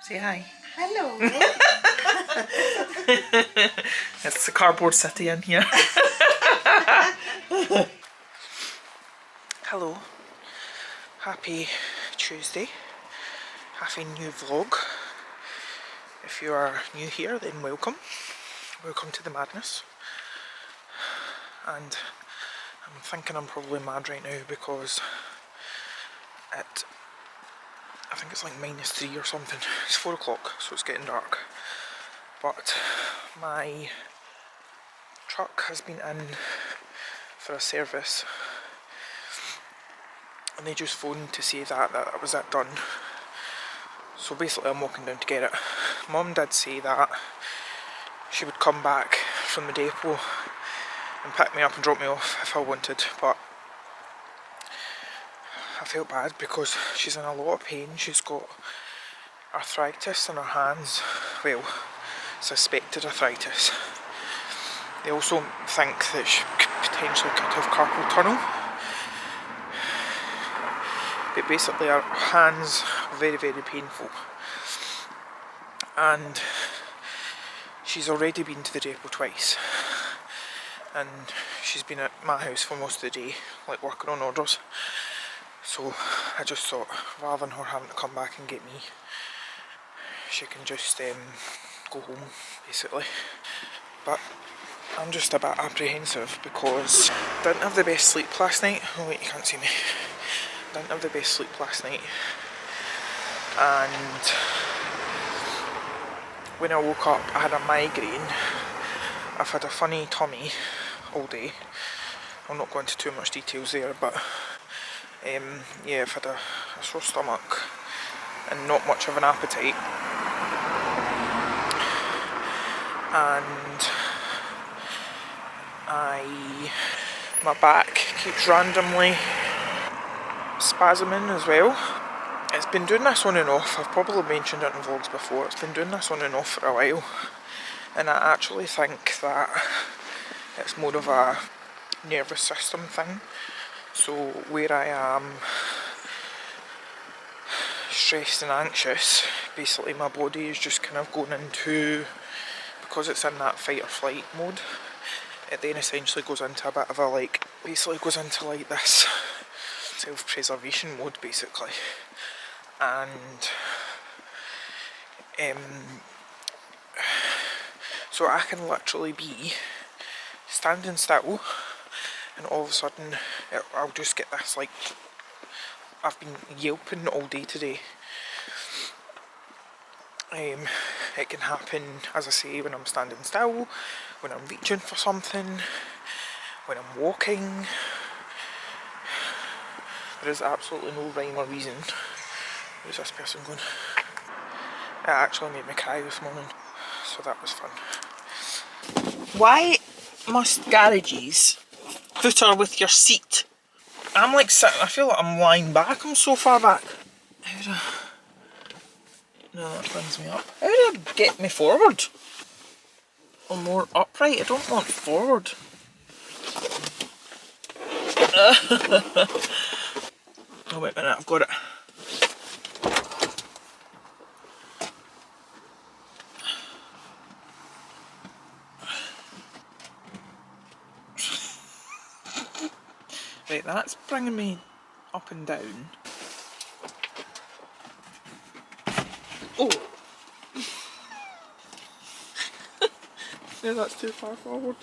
Say hi. Hello. It's the cardboard city in here. Hello. Happy Tuesday. Happy new vlog. If you are new here, then welcome. Welcome to the madness. And I'm thinking I'm probably mad right now because I think it's like -3 or something. It's 4 o'clock, so it's getting dark. But my truck has been in for a service, and they just phoned to say that was it done. So basically I'm walking down to get it. Mum did say that she would come back from the depot and pick me up and drop me off if I wanted, but I felt bad because she's in a lot of pain. She's got arthritis in her hands. Well, suspected arthritis. They also think that she potentially could have carpal tunnel. But basically her hands are very, very painful. And she's already been to the depot twice. And she's been at my house for most of the day, like working on orders. So I just thought, rather than her having to come back and get me, she can just go home, basically. But I'm just a bit apprehensive because I didn't have the best sleep last night. Oh wait, you can't see me. I didn't have the best sleep last night. And when I woke up, I had a migraine. I've had a funny tummy all day. I'll not go into too much details there, but yeah, I've had a sore stomach and not much of an appetite. And my back keeps randomly spasming as well. It's been doing this on and off. I've probably mentioned it in vlogs before. It's been doing this on and off for a while, and I actually think that it's more of a nervous system thing. So where I am stressed and anxious, basically my body is just kind of going into, because it's in that fight or flight mode, it then essentially goes into a bit of a basically goes into like this self-preservation mode basically. And so I can literally be standing still and all of a sudden I'll just get this I've been yelping all day today. It can happen, as I say, when I'm standing still, when I'm reaching for something, when I'm walking. There is absolutely no rhyme or reason. Where's this person going? It actually made me cry this morning, so that was fun. Why must garages footer with your seat? I'm like sitting, I feel like I'm lying back, I'm so far back. No, that brings me up. How do I get me forward? Or more upright? I don't want forward. Oh wait a minute, I've got it. Right, that's bringing me up and down. Oh! No, that's too far forward.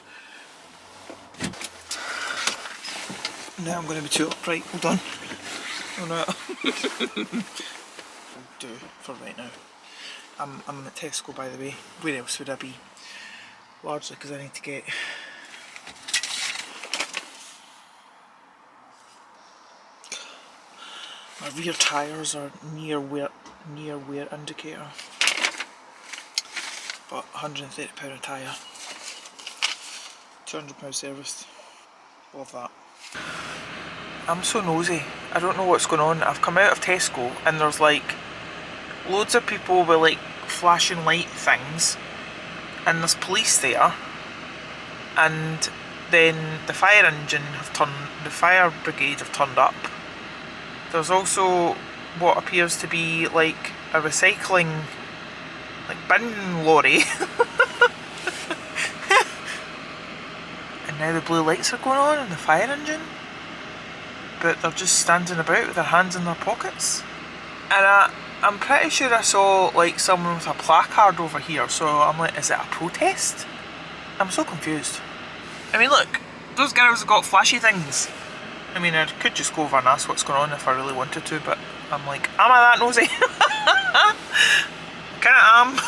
Now I'm going to be too upright. Hold on. Oh no. I'll do for right now. I'm at Tesco, by the way. Where else would I be? Largely because I need to get my rear tyres are near wear indicator. But £130 a tyre. £200 service. Love that. I'm so nosy. I don't know what's going on. I've come out of Tesco and there's like loads of people with like flashing light things, and there's police there, and then the fire brigade have turned up. There's also what appears to be like a recycling like bin lorry. And now the blue lights are going on and the fire engine. But they're just standing about with their hands in their pockets. And I'm pretty sure I saw like someone with a placard over here, so I'm like, is it a protest? I'm so confused. I mean, look, those girls have got flashy things. I mean, I could just go over and ask what's going on if I really wanted to, but I'm like, am I that nosy? Kinda am.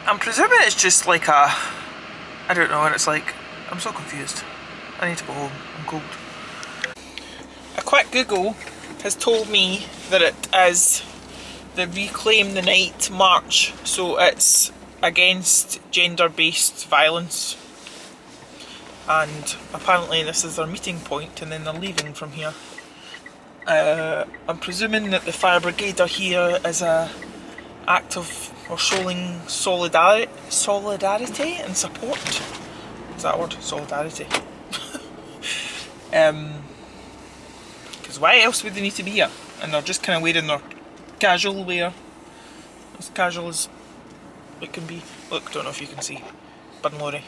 I'm presuming it's just like a, I don't know, and it's like, I'm so confused. I need to go home, I'm cold. A quick Google has told me that it is the Reclaim the Night March, so it's against gender-based violence. And apparently this is their meeting point, and then they're leaving from here. I'm presuming that the fire brigade are here as a act of, or showing solidarity and support. Is that a word? Solidarity. Because why else would they need to be here? And they're just kind of wearing their casual wear, as casual as it can be. Look, don't know if you can see, bin lorry,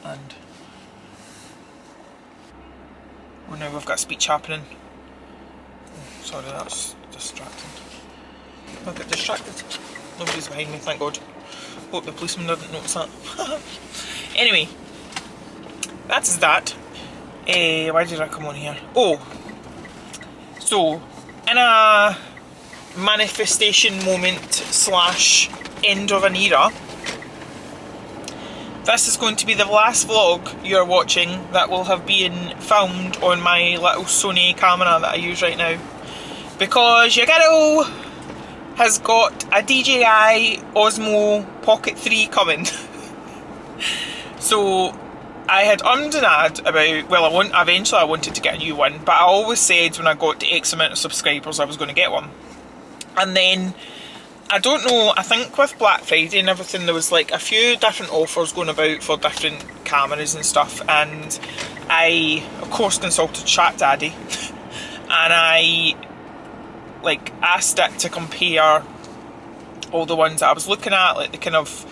and well, now we've got speech happening. Oh, sorry, that's distracting. I'll get distracted. Nobody's behind me, thank God. Hope the policeman didn't notice that. Anyway, that's that. Why did I come on here? Oh, so in a manifestation moment slash end of an era, this is going to be the last vlog you're watching that will have been filmed on my little Sony camera that I use right now, because your girl has got a DJI Osmo Pocket 3 coming. So I had and ahed about, well, eventually I wanted to get a new one, but I always said when I got to X amount of subscribers I was going to get one. And then, I don't know, I think with Black Friday and everything there was like a few different offers going about for different cameras and stuff, and I of course consulted Chat Daddy and I like asked it to compare all the ones that I was looking at, like the kind of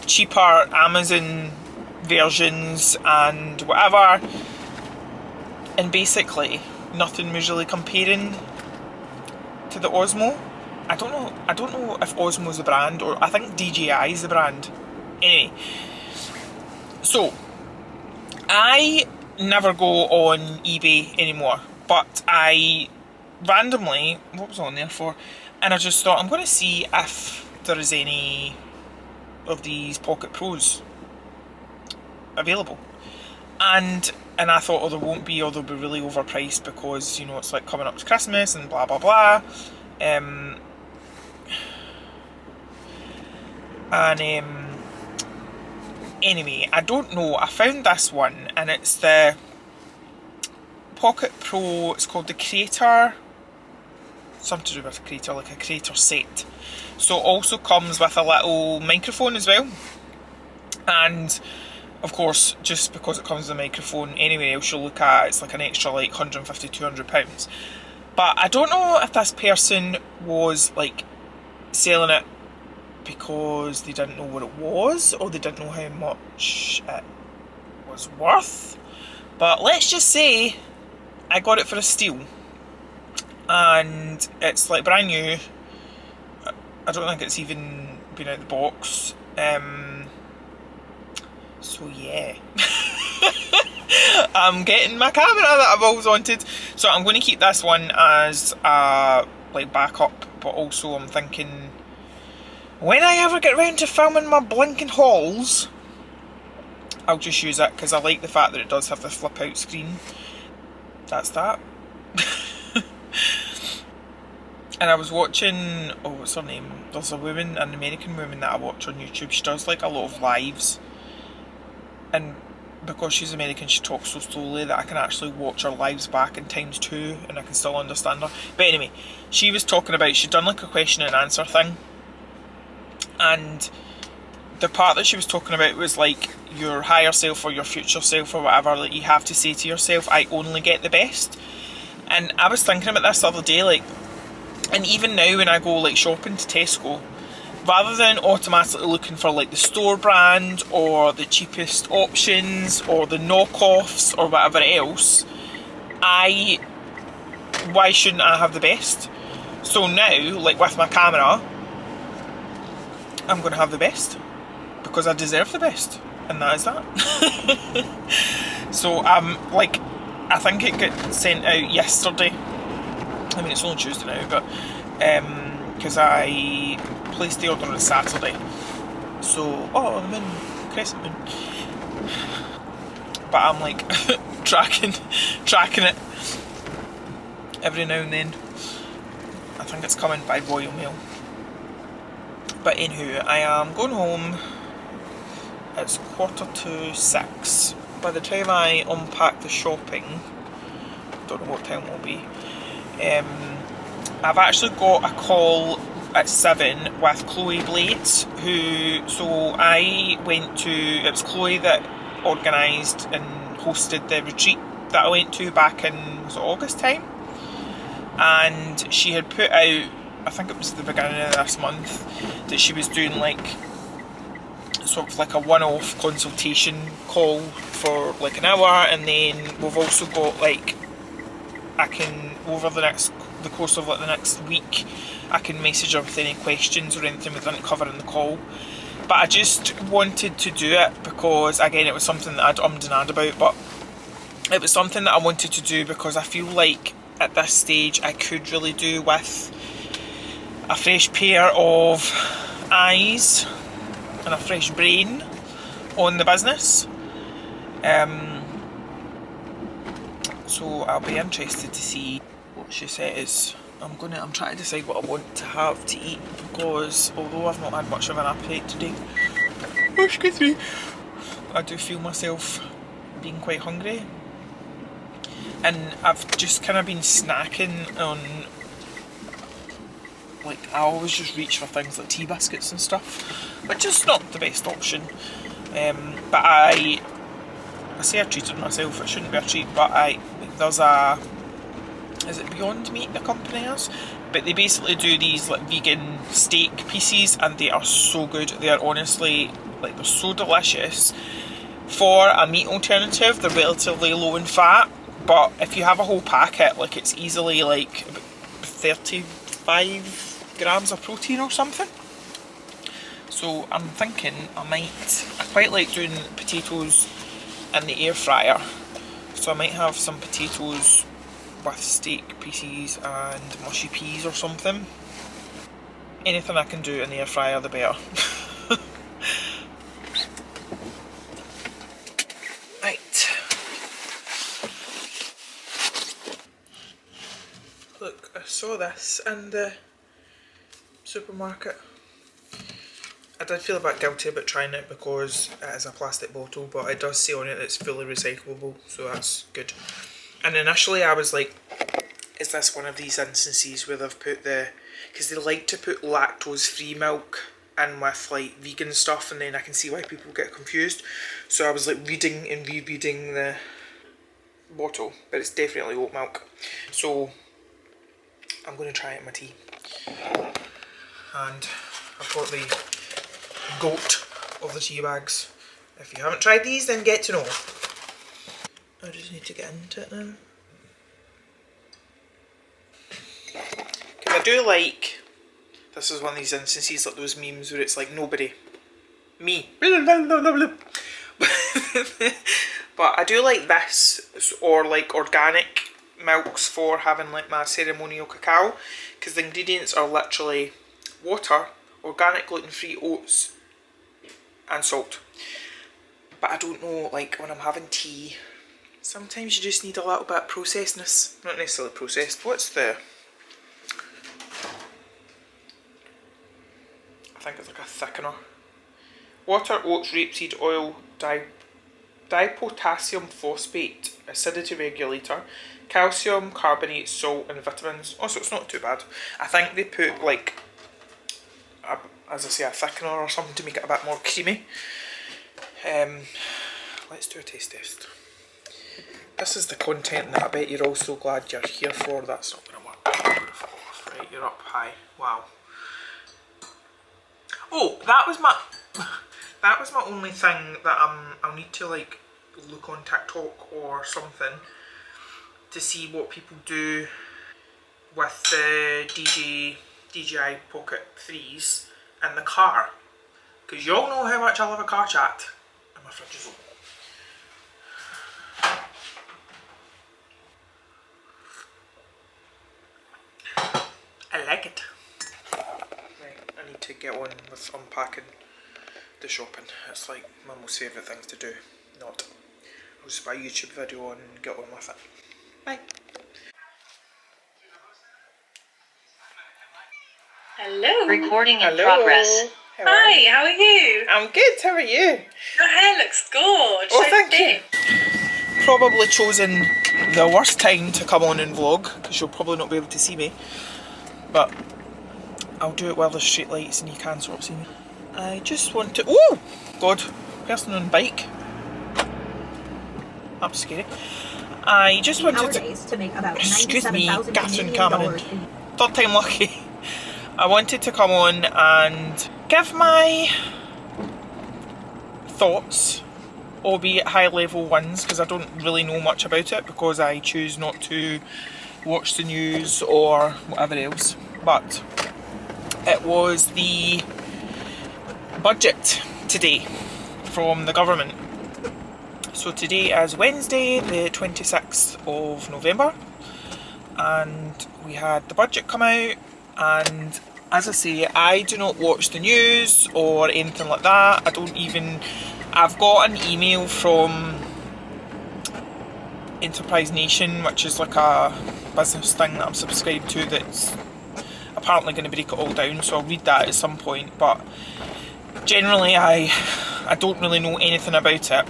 cheaper Amazon versions and whatever, and basically nothing was really comparing to the Osmo. I don't know if Osmo's the brand, or I think DJI is the brand. Anyway, so I never go on eBay anymore, but I randomly, what was I on there for? And I just thought, I'm going to see if there is any of these Pocket Pros available. And I thought, oh, there won't be, or they'll be really overpriced because, you know, it's like coming up to Christmas and blah blah blah. Anyway, I don't know, I found this one, and it's the Pocket Pro, it's called the Creator, something to do with a Creator, like a Creator set. So it also comes with a little microphone as well, and of course, just because it comes with a microphone, anywhere else you'll look at, it's like an extra like £150–200. But I don't know if this person was like selling it because they didn't know what it was, or they didn't know how much it was worth. But let's just say I got it for a steal, and it's like brand new. I don't think it's even been out of the box. So yeah. I'm getting my camera that I've always wanted, so I'm going to keep this one as a like backup, but also I'm thinking when I ever get round to filming my blinking hauls, I'll just use it because I like the fact that it does have the flip out screen. That's that. And I was watching, oh, what's her name? There's a woman, an American woman that I watch on YouTube. She does like a lot of lives, and because she's American, she talks so slowly that I can actually watch her lives back in ×2 and I can still understand her. But anyway, she was talking about, she'd done like a question and answer thing, and the part that she was talking about was like your higher self or your future self or whatever, like you have to say to yourself, I only get the best. And I was thinking about this the other day, like, and even now when I go like shopping to Tesco, rather than automatically looking for like the store brand or the cheapest options or the knockoffs or whatever else, why shouldn't I have the best? So now, like with my camera, I'm going to have the best because I deserve the best, and that is that. So like, I think it got sent out yesterday. I mean, it's only Tuesday now, but because I placed the order on Saturday. So, oh, I'm in Crescent Moon. But I'm like tracking it every now and then. I think it's coming by Royal Mail. But anywho, I am going home. It's 6:45. By the time I unpack the shopping, don't know what time it will be, I've actually got a call at 7 with Chloe Blades, so I went to, it was Chloe that organised and hosted the retreat that I went to back in, was it August time? And she had put out, I think it was the beginning of this month, that she was doing like sort of like a one-off consultation call for like an hour, and then we've also got like, I can, over the course of like the next week, I can message her with any questions or anything we didn't cover in the call. But I just wanted to do it because, again, it was something that I'd ummed and ahed about, but it was something that I wanted to do because I feel like at this stage I could really do with a fresh pair of eyes and a fresh brain on the business. So I'll be interested to see what she says. I'm trying to decide what I want to have to eat because although I've not had much of an appetite today, oh, excuse me, I do feel myself being quite hungry. And I've just kind of been snacking on, like, I always just reach for things like tea biscuits and stuff, which is not the best option. But I say I treated myself, it shouldn't be a treat, but there's a, is it Beyond Meat the company is? But they basically do these like vegan steak pieces and they are so good. They are honestly, like, they're so delicious. For a meat alternative, they're relatively low in fat, but if you have a whole packet, like, it's easily like about 35 grams of protein or something. So I'm thinking I quite like doing potatoes in the air fryer, so I might have some potatoes with steak pieces and mushy peas or something. Anything I can do in the air fryer, the better. Right. Look, I saw this in the supermarket. I did feel a bit guilty about trying it because it is a plastic bottle, but it does say on it that it's fully recyclable, so that's good. And initially I was like, is this one of these instances where they've put because they like to put lactose-free milk in with like vegan stuff, and then I can see why people get confused. So I was like reading and rereading the bottle, but it's definitely oat milk. So I'm going to try it in my tea. And I've got the goat of the tea bags. If you haven't tried these, then get to know. I just need to get into it now. Because I do like, this is one of these instances like those memes where it's like nobody, me. But I do like this, or like organic milks for having like my ceremonial cacao, because the ingredients are literally water, organic gluten-free oats and salt. But I don't know, like when I'm having tea, sometimes you just need a little bit of processedness. Not necessarily processed, what's the, I think it's like a thickener. Water, oats, rapeseed oil, dipotassium phosphate, acidity regulator, calcium, carbonate, salt and vitamins. Oh, so it's not too bad. I think they put like, as I say, a thickener or something to make it a bit more creamy. Let's do a taste test. This is the content that I bet you're all so glad you're here for. That's not going to work. Right, you're up high. Wow. Oh, that was my only thing that I'll need to like look on TikTok or something to see what people do with the DJI Pocket 3s in the car, because y'all know how much I love a car chat. And my fridge is open. I like it. Right, I need to get on with unpacking the shopping. It's like my most favourite things to do. Not. I'll just buy a YouTube video and get on with it. Bye. Hello. Recording in progress. Hi, how are you? I'm good, how are you? Your hair looks gorgeous. Oh, thank you. Probably chosen the worst time to come on and vlog, because you'll probably not be able to see me. But I'll do it while there's street lights and you can sort of see me. I just want to... Oh! God, person on bike. That was scary. I just wanted to make about excuse me, Catherine Cameron. Third time lucky. I wanted to come on and give my thoughts, albeit high level ones, because I don't really know much about it because I choose not to watch the news or whatever else. But it was the budget today from the government. So today is Wednesday the 26th of November and we had the budget come out, and as I say, I do not watch the news or anything like that. I've got an email from Enterprise Nation, which is like a business thing that I'm subscribed to that's apparently going to break it all down, so I'll read that at some point. But generally I don't really know anything about it.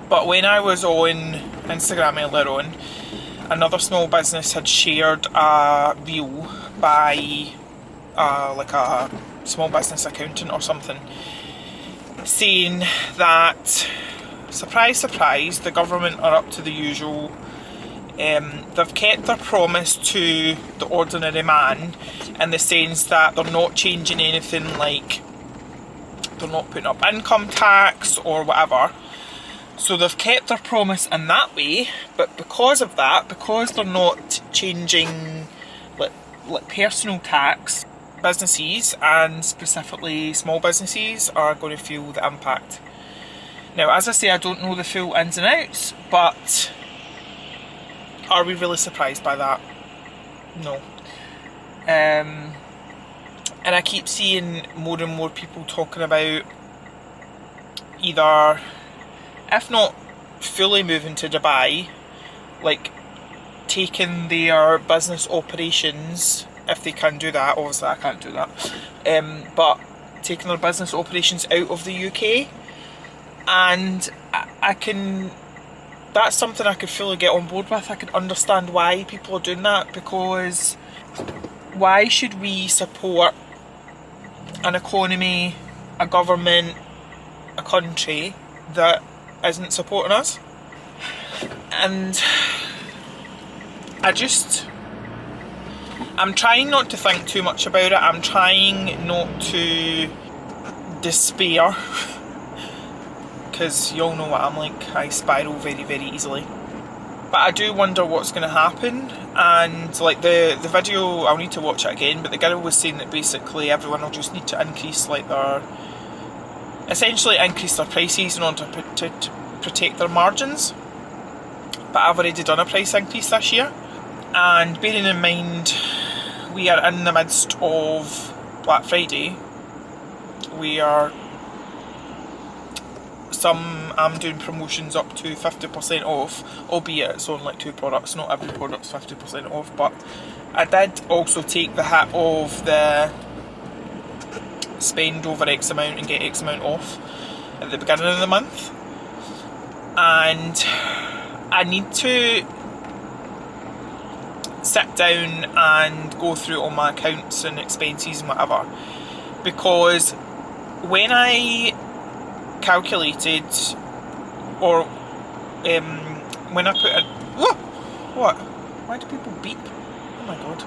But when I was on Instagram earlier on, another small business had shared a reel by like a small business accountant or something, saying that, surprise surprise, the government are up to the usual. They've kept their promise to the ordinary man in the sense that they're not changing anything, like they're not putting up income tax or whatever. So they've kept their promise in that way, but because of that, because they're not changing like personal tax, businesses and specifically small businesses are going to feel the impact. Now, as I say, I don't know the full ins and outs, but are we really surprised by that? No. And I keep seeing more and more people talking about either, if not fully moving to Dubai, like taking their business operations, if they can do that, obviously I can't do that, but taking their business operations out of the UK. And that's something I could fully get on board with. I could understand why people are doing that, because why should we support an economy, a government, a country that isn't supporting us? And I'm trying not to think too much about it. I'm trying not to despair, because you all know what I'm like. I spiral very, very easily. But I do wonder what's going to happen. And like the video, I'll need to watch it again, but the girl was saying that basically everyone will just need to increase essentially increase their prices in order to protect their margins. But I've already done a price increase this year, and bearing in mind we are in the midst of Black Friday, I'm doing promotions up to 50% off, albeit it's on like 2 products, not every product's 50% off, but I did also take the hit of the spend over X amount and get X amount off at the beginning of the month. And I need to sit down and go through all my accounts and expenses and whatever, because when I calculated, or when I put in, what? Why do people beep? Oh my god.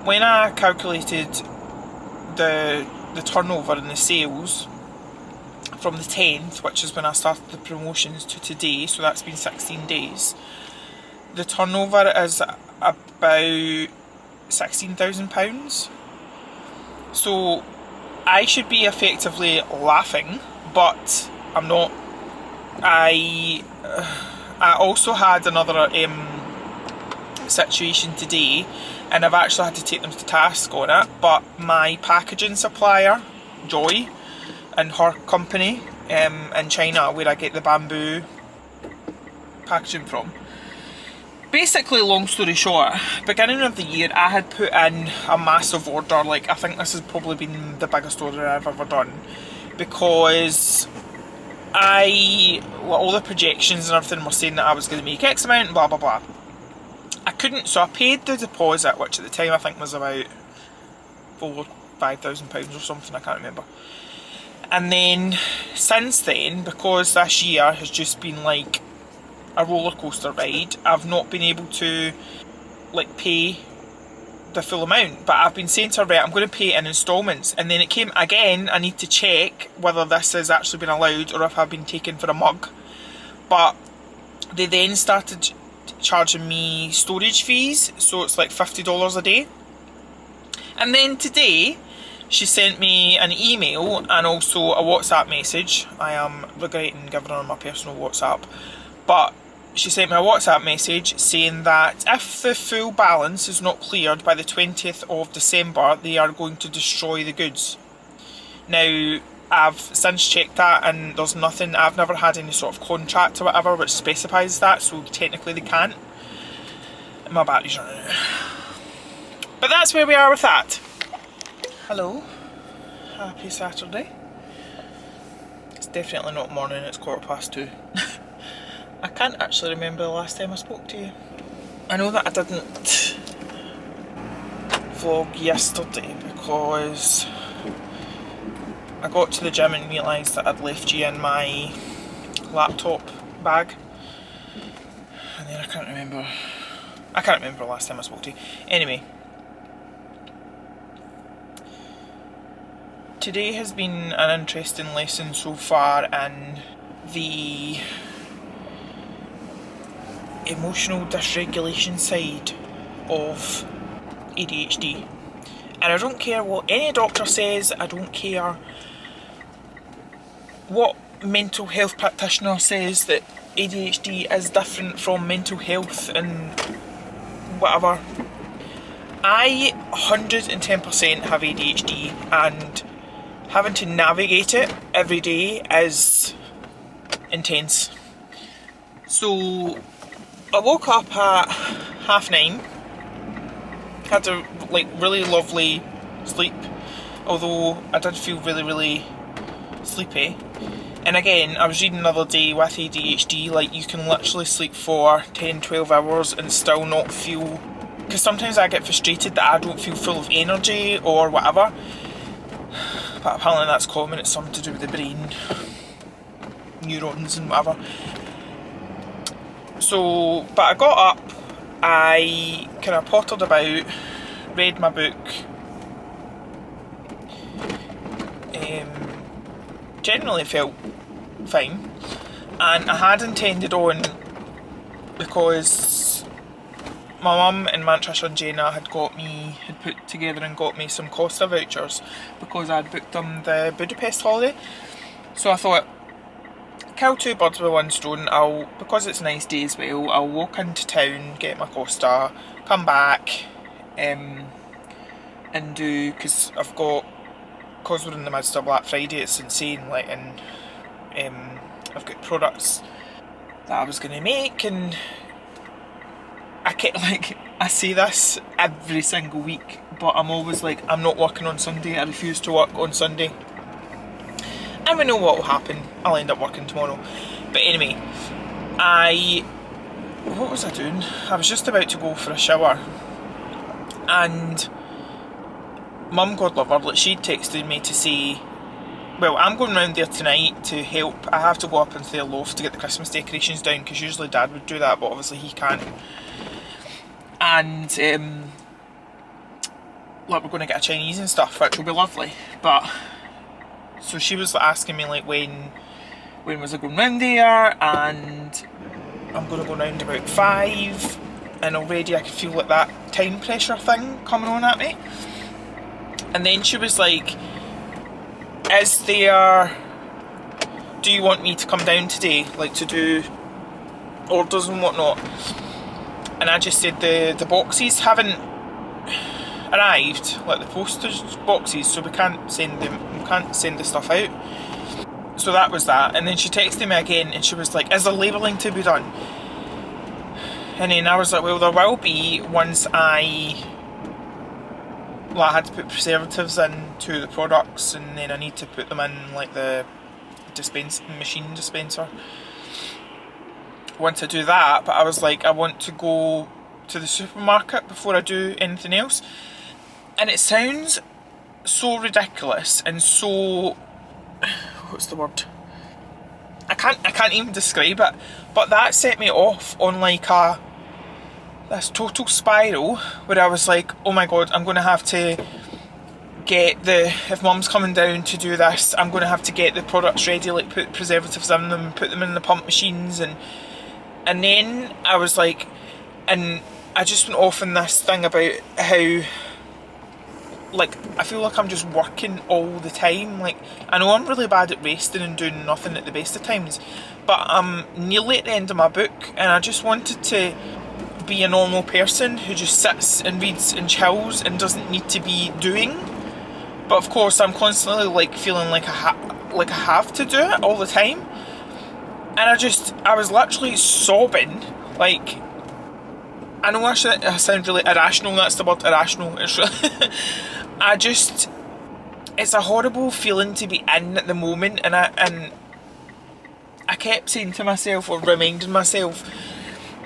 When I calculated the the turnover and the sales from the 10th, which is when I started the promotions, to today, so that's been 16 days, the turnover is about £16,000. So I should be effectively laughing, but I'm not. I also had another situation today, and I've actually had to take them to task on it, but my packaging supplier, Joy, and her company in China, where I get the bamboo packaging from. Basically, long story short, beginning of the year I had put in a massive order. Like, I think this has probably been the biggest order I've ever done, because all the projections and everything were saying that I was going to make X amount and blah blah blah. I couldn't, so I paid the deposit, which at the time I think was about £5,000 or something, I can't remember. And then since then, because this year has just been like a roller coaster ride, I've not been able to like pay the full amount, but I've been saying to her, right, I'm going to pay it in instalments. And then it came again, I need to check whether this has actually been allowed or if I've been taken for a mug. But they then started charging me storage fees, so it's like $50 a day. And then today she sent me an email and also a WhatsApp message. I am regretting giving her my personal WhatsApp, but she sent me a WhatsApp message saying that if the full balance is not cleared by the 20th of December, they are going to destroy the goods. Now, I've since checked that and there's nothing, I've never had any sort of contract or whatever which specifies that, so technically they can't. And my battery's running out. But that's where we are with that. Hello, happy Saturday. It's definitely not morning, it's 2:15. I can't actually remember the last time I spoke to you. I know that I didn't vlog yesterday because I got to the gym and realised that I'd left you in my laptop bag. And then I can't remember the last time I spoke to you. Anyway, today has been an interesting lesson so far in the emotional dysregulation side of ADHD. And I don't care what any doctor says, I don't care what mental health practitioner says that ADHD is different from mental health and whatever. I 110% have ADHD, and having to navigate it every day is intense. So I woke up at 9:30, had a really lovely sleep, although I did feel really sleepy. And again, I was reading another day with ADHD, like you can literally sleep for 10-12 hours and still not feel, because sometimes I get frustrated that I don't feel full of energy or whatever, but apparently that's common, it's something to do with the brain, neurons and whatever. So, but I got up, I kind of pottered about, read my book, generally felt fine, and I had intended on, because my mum and Mantrish and Jenna had put together and got me some Costa vouchers because I had booked them the Budapest holiday, so I thought, kill two birds with one stone. Because it's a nice day as well, I'll walk into town, get my Costa, come back, and do, because we're in the midst of Black Friday, it's insane, like, and I've got products that I was going to make, and I say this every single week, but I'm always like, I'm not working on Sunday, I refuse to work on Sunday. And we know what will happen, I'll end up working tomorrow. But anyway, what was I doing? I was just about to go for a shower, and Mum, God love her, like, she texted me to say, well, I'm going round there tonight to help. I have to go up into their loft to get the Christmas decorations down, because usually Dad would do that, but obviously he can't. And like we're going to get a Chinese and stuff, which will be lovely. But so she was asking me like when was I going round there, and I'm going to go round about 5, and already I can feel like that time pressure thing coming on at me. And then she was like, do you want me to come down today, like to do orders and whatnot? And I just said the boxes haven't arrived, like the postage boxes, so we can't send the stuff out. So that was that. And then she texted me again and she was like, is there labelling to be done? And then I was like, well, there will be once I had to put preservatives into the products, and then I need to put them in like the machine dispenser once I do that. But I was like, I want to go to the supermarket before I do anything else. And it sounds so ridiculous and so, what's the word? I can't even describe it. But that set me off on like this total spiral where I was like, oh my god, I'm going to have to get if mum's coming down to do this, I'm going to have to get the products ready, like put preservatives in them, put them in the pump machines, and then I was like, and I just went off on this thing about how, like, I feel like I'm just working all the time. Like, I know I'm really bad at resting and doing nothing at the best of times, but I'm nearly at the end of my book, and I just wanted to be a normal person who just sits and reads and chills and doesn't need to be doing. But of course I'm constantly like feeling like I have to do it all the time, and I was literally sobbing. Like, I know I sound really irrational, that's the word, irrational. It's really it's a horrible feeling to be in at the moment, and I kept saying to myself, or reminding myself,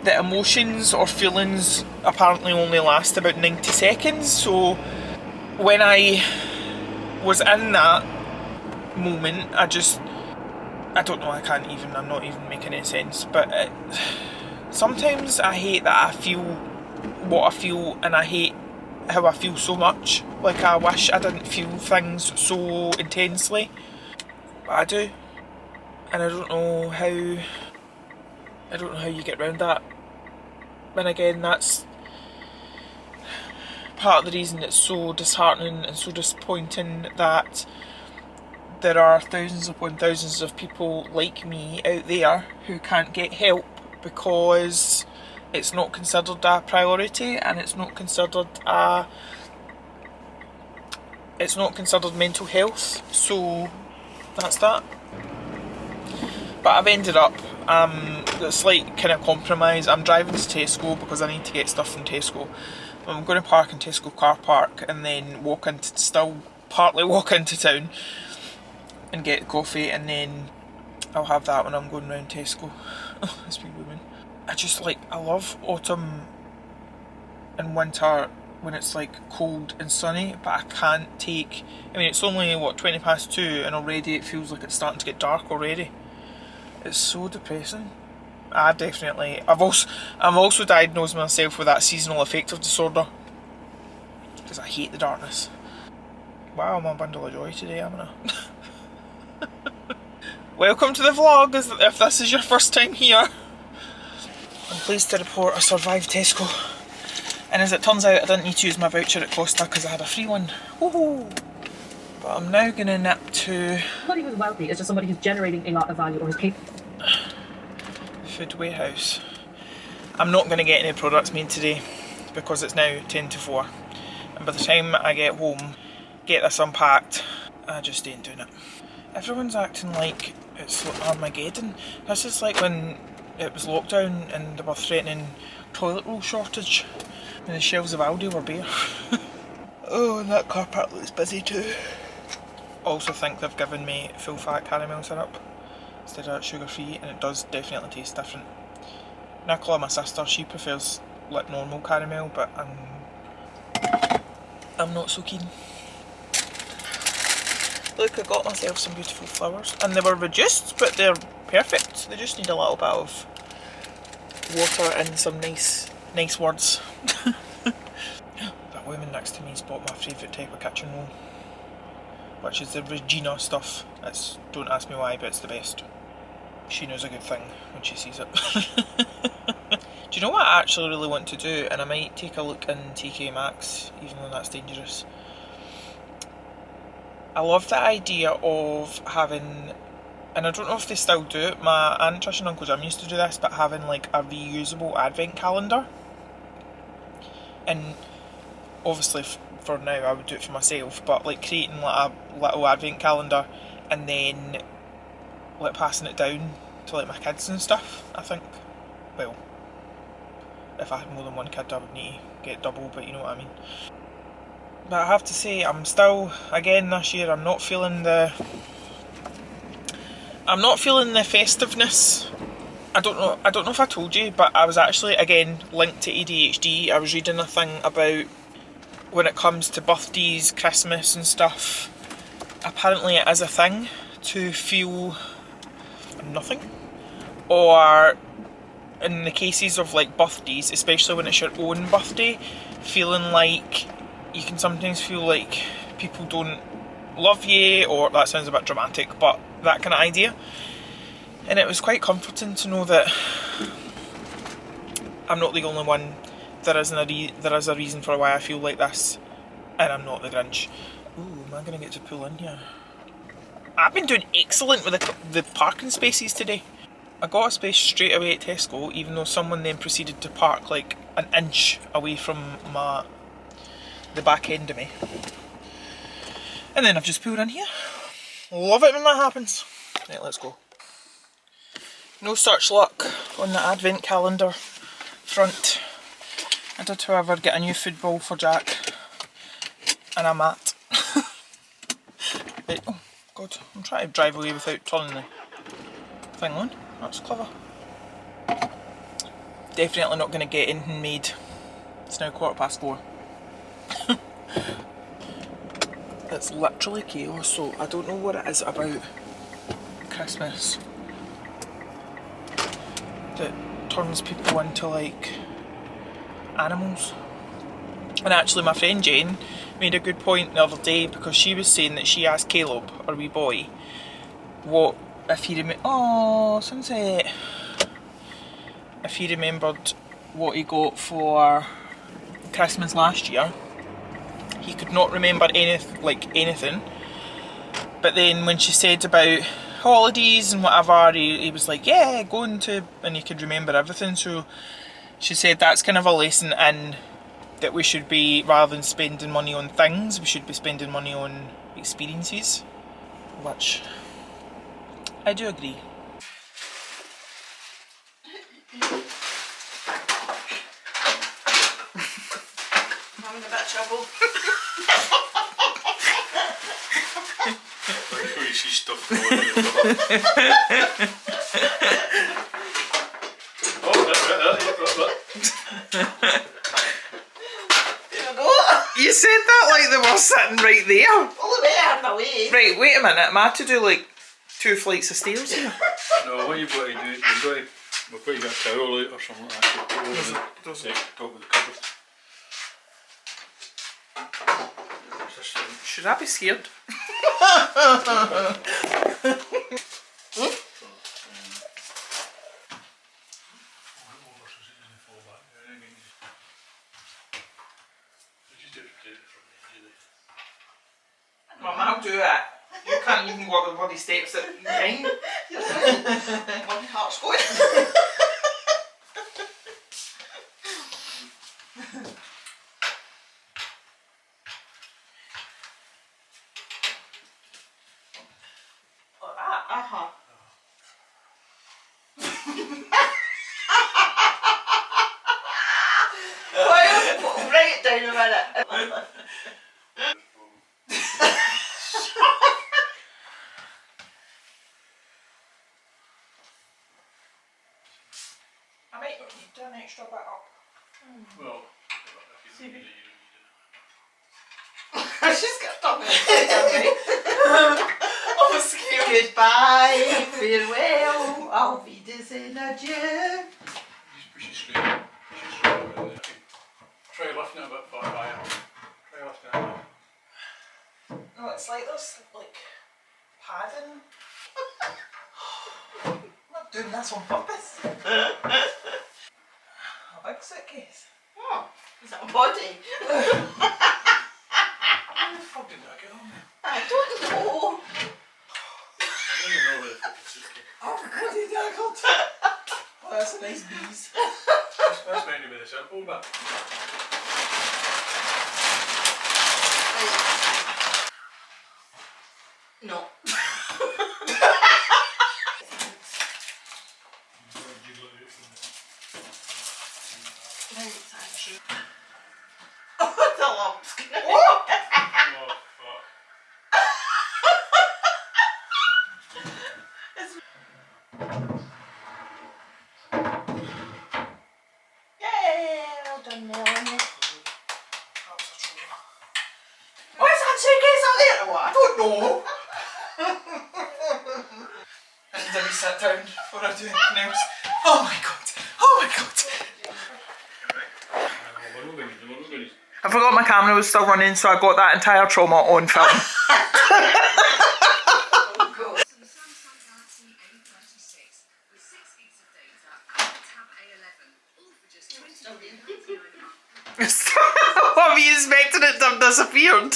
that emotions or feelings apparently only last about 90 seconds. So when I was in that moment, I don't know, I'm not even making any sense, but sometimes I hate that I feel what I feel, and I hate how I feel so much. Like, I wish I didn't feel things so intensely, but I do, and I don't know how you get around that. And again, that's part of the reason it's so disheartening and so disappointing that there are thousands upon thousands of people like me out there who can't get help because it's not considered a priority, and it's not considered mental health. So that's that. But I've ended up it's like kind of compromise. I'm driving to Tesco because I need to get stuff from Tesco. I'm going to park in Tesco car park and then partly walk into town and get coffee, and then I'll have that when I'm going round Tesco. Oh, this wee woman. I love autumn and winter when it's like cold and sunny, but I can't take, it's only 2:20 and already it feels like it's starting to get dark already. It's so depressing. I'm also diagnosed myself with that seasonal affective disorder because I hate the darkness. Wow, I'm a bundle of joy today, am I? Welcome to the vlog, if this is your first time here. I'm pleased to report I survived Tesco, and as it turns out I didn't need to use my voucher at Costa because I had a free one. Woohoo! But I'm now going to nip to... Somebody who's wealthy is just somebody who's generating a lot of value or is capable. Food warehouse. I'm not going to get any products made today because it's now 10 to 4, and by the time I get home, get this unpacked, I just ain't doing it. Everyone's acting like it's Armageddon. This is like when it was lockdown and they were threatening toilet roll shortage and the shelves of Aldi were bare. Oh, and that car park looks busy too. Also think they've given me full fat caramel syrup instead of sugar free, and it does definitely taste different. Nicola, my sister, she prefers like normal caramel, but I'm not so keen. Look, I got myself some beautiful flowers, and they were reduced, but they're perfect. They just need a little bit of water and some nice words. That woman next to me's bought my favourite type of kitchen roll, which is the Regina stuff. It's, don't ask me why, but it's the best. She knows a good thing when she sees it. Do you know what I actually really want to do? And I might take a look in TK Maxx, even though that's dangerous. I love the idea of having, and I don't know if they still do it, my Aunt Trish and Uncle Jim used to do this, but having like a reusable advent calendar. And obviously for now I would do it for myself, but like creating like a little advent calendar and then like passing it down to like my kids and stuff, I think. Well, if I had more than one kid I would need to get double, but you know what I mean. But I have to say, I'm still, again this year, I'm not feeling the festiveness. I don't know if I told you, but I was actually, again, linked to ADHD. I was reading a thing about when it comes to birthdays, Christmas and stuff, apparently it is a thing to feel nothing. Or in the cases of like birthdays, especially when it's your own birthday, feeling like you can sometimes feel like people don't love you, or that sounds a bit dramatic, but that kind of idea. And it was quite comforting to know that I'm not the only one. There is a reason for why I feel like this, and I'm not the Grinch. Ooh, am I going to get to pull in here? I've been doing excellent with the parking spaces today. I got a space straight away at Tesco, even though someone then proceeded to park like an inch away from the back end of me. And then I've just pulled in here. Love it when that happens. Right, let's go. No such luck on the advent calendar front. I did, however, get a new football for Jack and a mat. Right, oh god, I'm trying to drive away without turning the thing on. That's clever. Definitely not going to get anything made. It's now 4:15. It's literally chaos, so I don't know what it is about Christmas that turns people into like animals. And actually my friend Jen made a good point the other day, because she was saying that she asked Caleb, our wee boy, what if he sunset, if he remembered what he got for Christmas last year. He could not remember anything, but then when she said about holidays and whatever, he was like, yeah, going to, and he could remember everything. So she said that's kind of a lesson in that we should be, rather than spending money on things, we should be spending money on experiences, which I do agree. I'm having a bit of trouble. You see stuff going on. You said that like they were sitting right there. All the way out of my way. Right, wait a minute. Am I have to do like 2 flights of stairs here? No, what you've got to do, we've got to get a towel out or something like that. Put over the top of the cupboard. Should I be scared? Mum, I'll do it. You can't even walk the bloody steps at 9. My heart's going. Like that? Uh-huh. Well, bring it down a minute. I might not need an extra bit up. Well, if you don't need it, you don't need it. She's got tongue in it. I was scared. Goodbye, farewell, auf Wiedersehen, adieu. Just push it straight. Push it straight over there. Try lifting it a bit far higher. Oh, it's like there's like padding. I'm not doing this on purpose. A big suitcase. Oh, is that a body? How the fuck did that get on there? I don't know. I don't even know where the fucking suitcase. Oh, goody daggled. Oh, that's a nice bees. That's meant to be the simple bit. No. Right, thank you. Oh, the lump's gonna Oh, fuck. Yay, well done, Melanie. That was a troll. Oh, is that suitcase out there or what? I don't know. I need a wee sit down before I do anything else. Oh my god. Oh my god. We're not going to. I forgot my camera was still running, so I got that entire trauma on film. Oh, God. Samsung Galaxy A36 with 6 gigs of data and tab A11, all for just £29.99 a month. What were you expecting it to have disappeared?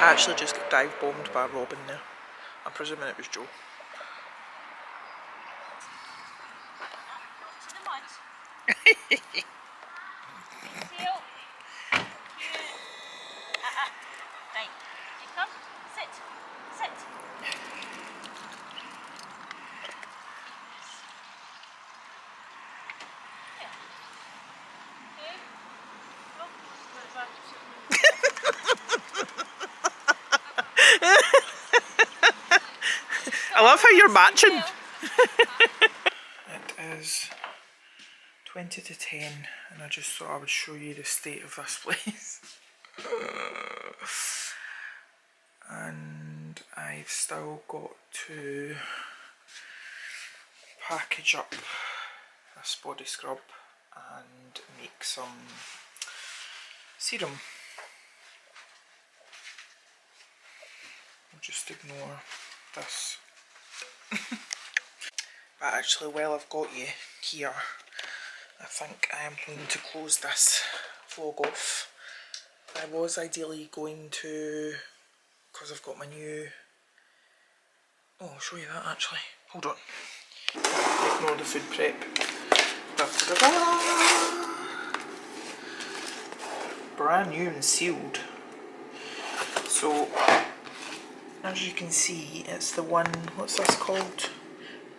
I actually just got dive bombed by Robin there. I'm presuming it was Joe. I love how you're matching. It is 20 to 10 and I just thought I would show you the state of this place. And I've still got to package up this body scrub and make some serum. I'll just ignore this. But actually, while I've got you here, I think I am going to close this vlog off. I was ideally going to, because I've got my new, oh, I'll show you that actually, hold on. Ignore the food prep. Da, da, da, da. Brand new and sealed. So, as you can see, it's the one, what's this called?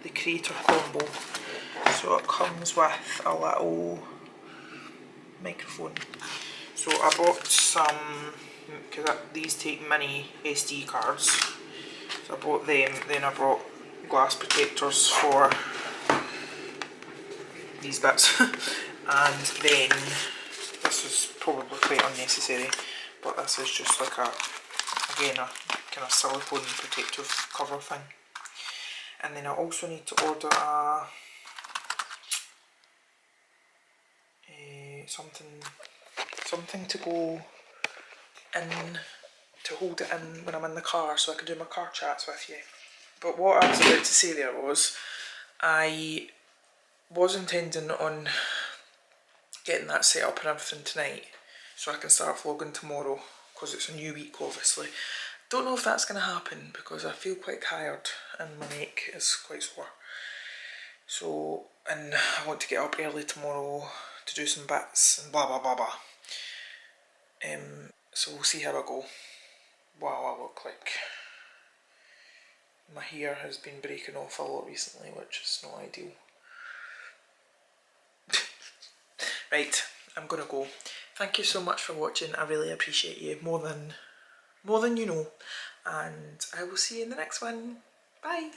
The Creator Combo. So it comes with a little microphone. So I bought some, because these take mini SD cards. So I bought them, then I bought glass protectors for these bits. And then, this is probably quite unnecessary, but this is just like a, again, a kind of silicone protective cover thing. And then I also need to order a something to go in, to hold it in when I'm in the car so I can do my car chats with you. But what I was about to say there was, I was intending on getting that set up and everything tonight so I can start vlogging tomorrow, because it's a new week obviously. Don't know if that's going to happen because I feel quite tired and my neck is quite sore. So, and I want to get up early tomorrow to do some bits and blah blah blah blah. So we'll see how I go. Wow, I look like my hair has been breaking off a lot recently, which is not ideal. Right, I'm gonna go. Thank you so much for watching. I really appreciate you more than you know, and I will see you in the next one. Bye.